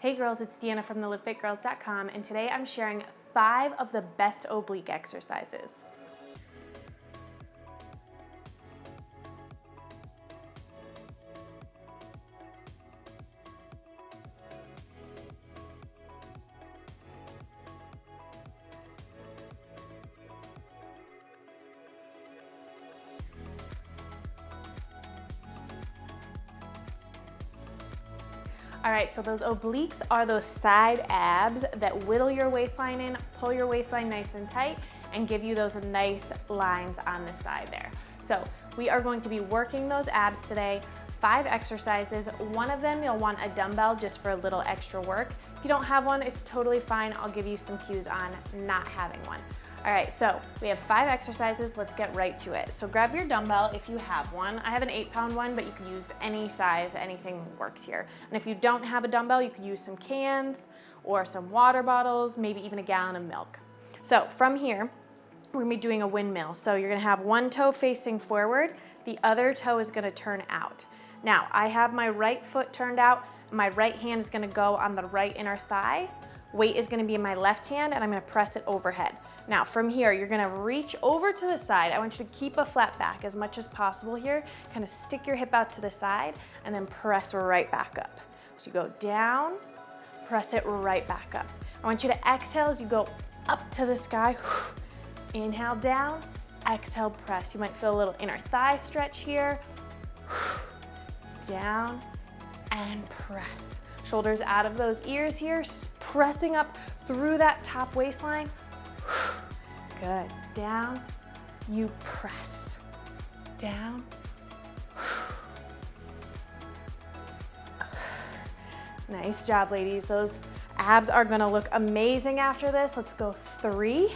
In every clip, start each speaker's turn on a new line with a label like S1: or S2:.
S1: Hey girls, it's Deanna from thelipfitgirls.com, and today I'm sharing 5 of the best oblique exercises. All right, so those obliques are those side abs that whittle your waistline in, pull your waistline nice and tight, and give you those nice lines on the side there. So we are going to be working those abs today. 5 exercises. One of them you'll want a dumbbell just for a little extra work. If you don't have one, it's totally fine. I'll give you some cues on not having one. All right, so we have 5 exercises. Let's get right to it. So grab your dumbbell if you have one. I have an 8-pound one, but you can use any size, anything works here. And if you don't have a dumbbell, you could use some cans or some water bottles, maybe even a gallon of milk. So from here, we're gonna be doing a windmill. So you're gonna have one toe facing forward, the other toe is gonna turn out. Now, I have my right foot turned out, my right hand is gonna go on the right inner thigh, weight is gonna be in my left hand, and I'm gonna press it overhead. Now from here, you're gonna reach over to the side. I want you to keep a flat back as much as possible here. Kind of stick your hip out to the side and then press right back up. So you go down, press it right back up. I want you to exhale as you go up to the sky. Inhale down, exhale press. You might feel a little inner thigh stretch here. Down and press. Shoulders out of those ears here, pressing up through that top waistline. Good. Down, you press. Down. Nice job, ladies. Those abs are gonna look amazing after this. Let's go 3.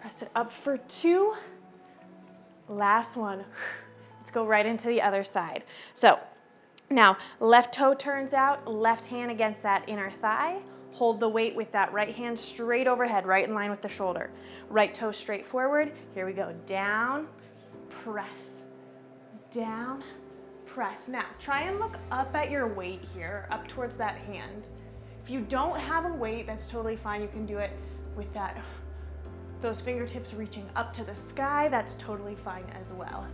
S1: Press it up for 2. Last one. Let's go right into the other side. So now, left toe turns out, left hand against that inner thigh. Hold the weight with that right hand straight overhead, right in line with the shoulder. Right toe straight forward. Here we go. Down, press. Down, press. Now, try and look up at your weight here, up towards that hand. If you don't have a weight, that's totally fine. You can do it with those fingertips reaching up to the sky. That's totally fine as well.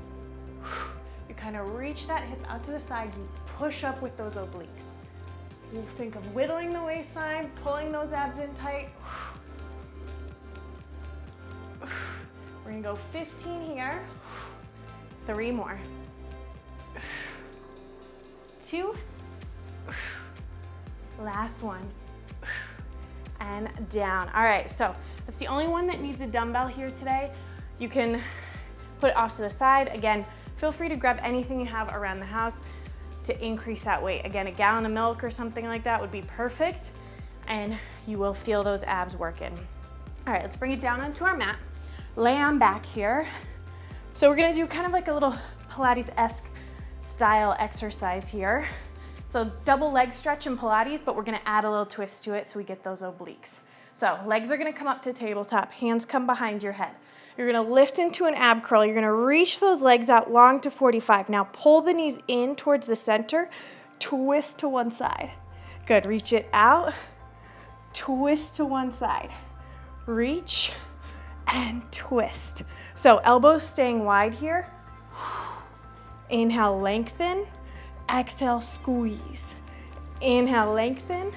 S1: You kind of reach that hip out to the side. You push up with those obliques. You think of whittling the waistline, pulling those abs in tight. We're gonna go 15 here. 3 more. 2. Last one. And down. All right, so that's the only one that needs a dumbbell here today. You can put it off to the side. Again, feel free to grab anything you have around the house to increase that weight. Again, a gallon of milk or something like that would be perfect, and you will feel those abs working. All right, let's bring it down onto our mat. Lay on back here. So we're gonna do kind of like a little Pilates-esque style exercise here. So double leg stretch in Pilates, but we're gonna add a little twist to it so we get those obliques. So legs are gonna come up to tabletop, hands come behind your head. You're gonna lift into an ab curl. You're gonna reach those legs out long to 45. Now pull the knees in towards the center, twist to one side. Good, reach it out, twist to one side. Reach and twist. So elbows staying wide here. Inhale, lengthen, exhale, squeeze. Inhale, lengthen,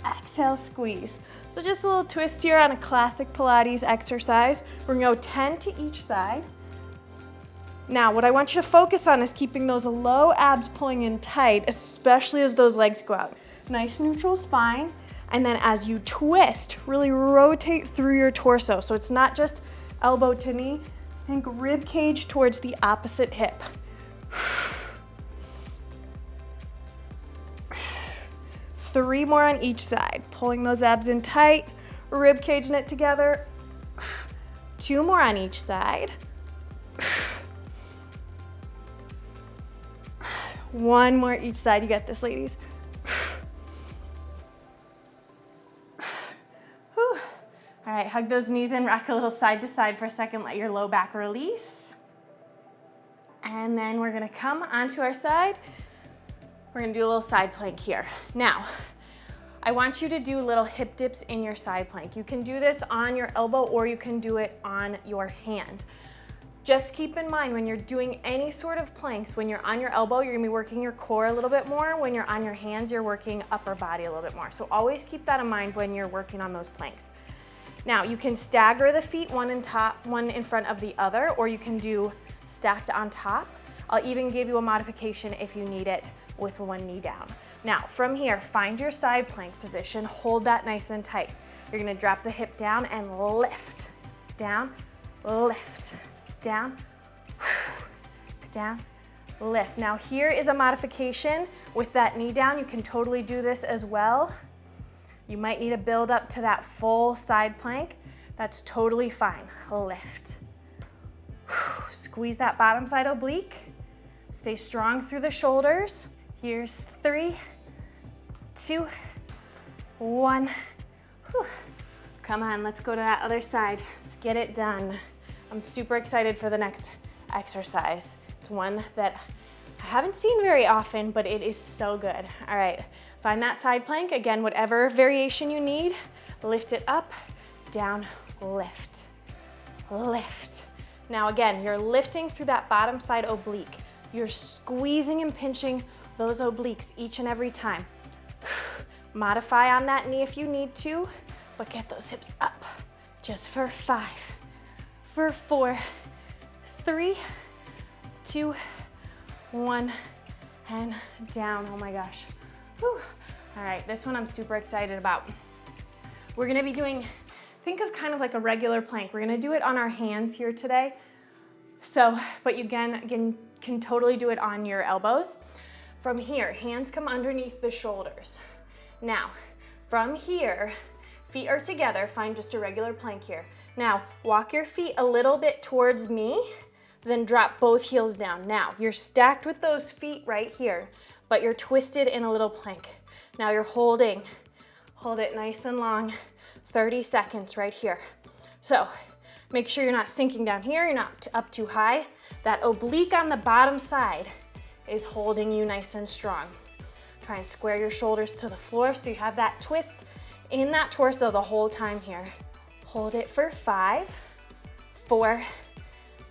S1: exhale, squeeze. So just a little twist here on a classic Pilates exercise. We're gonna go 10 to each side. Now, what I want you to focus on is keeping those low abs pulling in tight, especially as those legs go out. Nice neutral spine. And then as you twist, really rotate through your torso. So it's not just elbow to knee. Think rib cage towards the opposite hip. 3 more on each side. Pulling those abs in tight, rib cage knit together. 2 more on each side. 1 more each side. You got this, ladies. All right, hug those knees in, rock a little side to side for a second. Let your low back release. And then we're gonna come onto our side. We're gonna do a little side plank here. Now, I want you to do little hip dips in your side plank. You can do this on your elbow or you can do it on your hand. Just keep in mind when you're doing any sort of planks, when you're on your elbow, you're gonna be working your core a little bit more. When you're on your hands, you're working upper body a little bit more. So always keep that in mind when you're working on those planks. Now you can stagger the feet, one in front of the other, or you can do stacked on top. I'll even give you a modification if you need it with one knee down. Now from here, find your side plank position, hold that nice and tight. You're gonna drop the hip down and lift, down, lift, down, down, lift. Now here is a modification with that knee down. You can totally do this as well. You might need to build up to that full side plank. That's totally fine. Lift. Squeeze that bottom side oblique. Stay strong through the shoulders. Here's 3, 2, 1. Come on, let's go to that other side. Let's get it done. I'm super excited for the next exercise. It's one that I haven't seen very often, but it is so good. All right, find that side plank. Again, whatever variation you need, lift it up, down, lift, lift. Now again, you're lifting through that bottom side oblique. You're squeezing and pinching those obliques each and every time. Modify on that knee if you need to, but get those hips up. Just for 5, for 4, 3, 2, 1, and down. Oh my gosh. Whew. All right, this one I'm super excited about. We're gonna be doing, think of kind of like a regular plank. We're gonna do it on our hands here today. So, but you again can totally do it on your elbows. From here, hands come underneath the shoulders. Now, from here, feet are together, find just a regular plank here. Now, walk your feet a little bit towards me, then drop both heels down. Now, you're stacked with those feet right here, but you're twisted in a little plank. Now you're holding, hold it nice and long, 30 seconds right here. So, make sure you're not sinking down here, you're not up too high. That oblique on the bottom side is holding you nice and strong. Try and square your shoulders to the floor so you have that twist in that torso the whole time here. Hold it for 5, 4,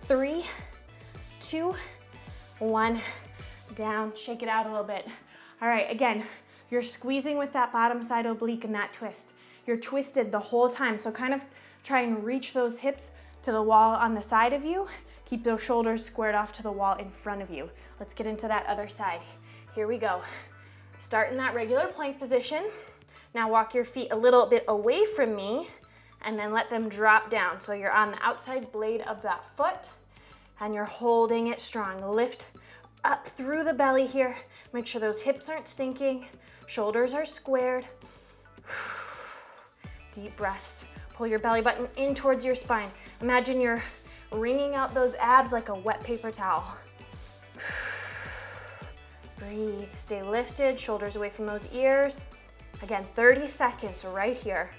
S1: 3, 2, 1, down. Shake it out a little bit. All right, again, you're squeezing with that bottom side oblique and that twist. You're twisted the whole time, so kind of try and reach those hips to the wall on the side of you. Keep those shoulders squared off to the wall in front of you. Let's get into that other side. Here we go. Start in that regular plank position. Now walk your feet a little bit away from me and then let them drop down. So you're on the outside blade of that foot and you're holding it strong. Lift up through the belly here. Make sure those hips aren't sinking. Shoulders are squared. Deep breaths. Pull your belly button in towards your spine. Imagine you're wringing out those abs like a wet paper towel. Breathe, stay lifted, shoulders away from those ears. Again, 30 seconds right here.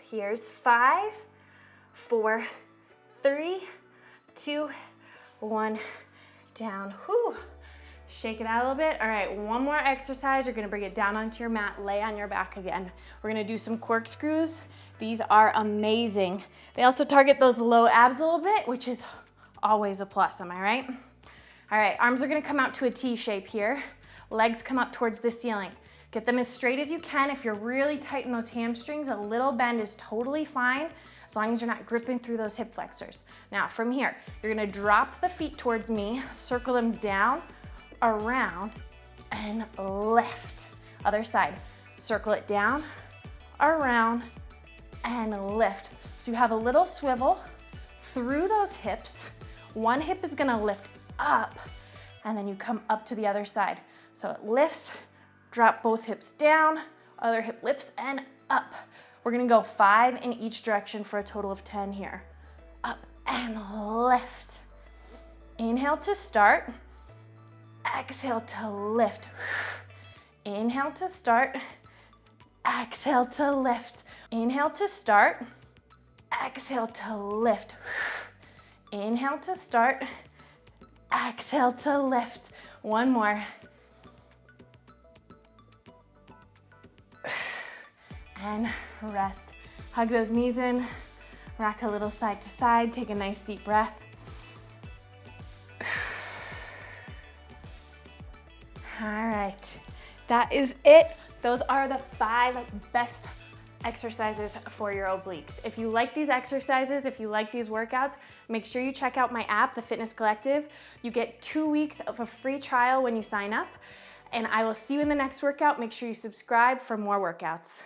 S1: Here's 5, 4, 3, 2, 1, down. Whew. Shake it out a little bit. All right, one more exercise. You're gonna bring it down onto your mat, lay on your back again. We're gonna do some corkscrews. These are amazing. They also target those low abs a little bit, which is always a plus, am I right? All right, arms are gonna come out to a T shape here. Legs come up towards the ceiling. Get them as straight as you can. If you're really tight in those hamstrings, a little bend is totally fine, as long as you're not gripping through those hip flexors. Now from here, you're gonna drop the feet towards me, circle them down, around, and lift. Other side, circle it down, around, and lift. So you have a little swivel through those hips. One hip is gonna lift up, and then you come up to the other side. So it lifts, drop both hips down, other hip lifts and up. We're gonna go 5 in each direction for a total of 10 here. Up and lift. Inhale to start. Exhale to lift. Inhale to start. Exhale to lift. Inhale to start. Exhale to lift. Inhale to start. exhale to lift. One more. And rest. Hug those knees in, rock a little side to side, take a nice deep breath. All right, that is it. Those are the 5 best exercises for your obliques. If you like these exercises, if you like these workouts, make sure you check out my app, The Fitness Collective. You get 2 weeks of a free trial when you sign up, and I will see you in the next workout. Make sure you subscribe for more workouts.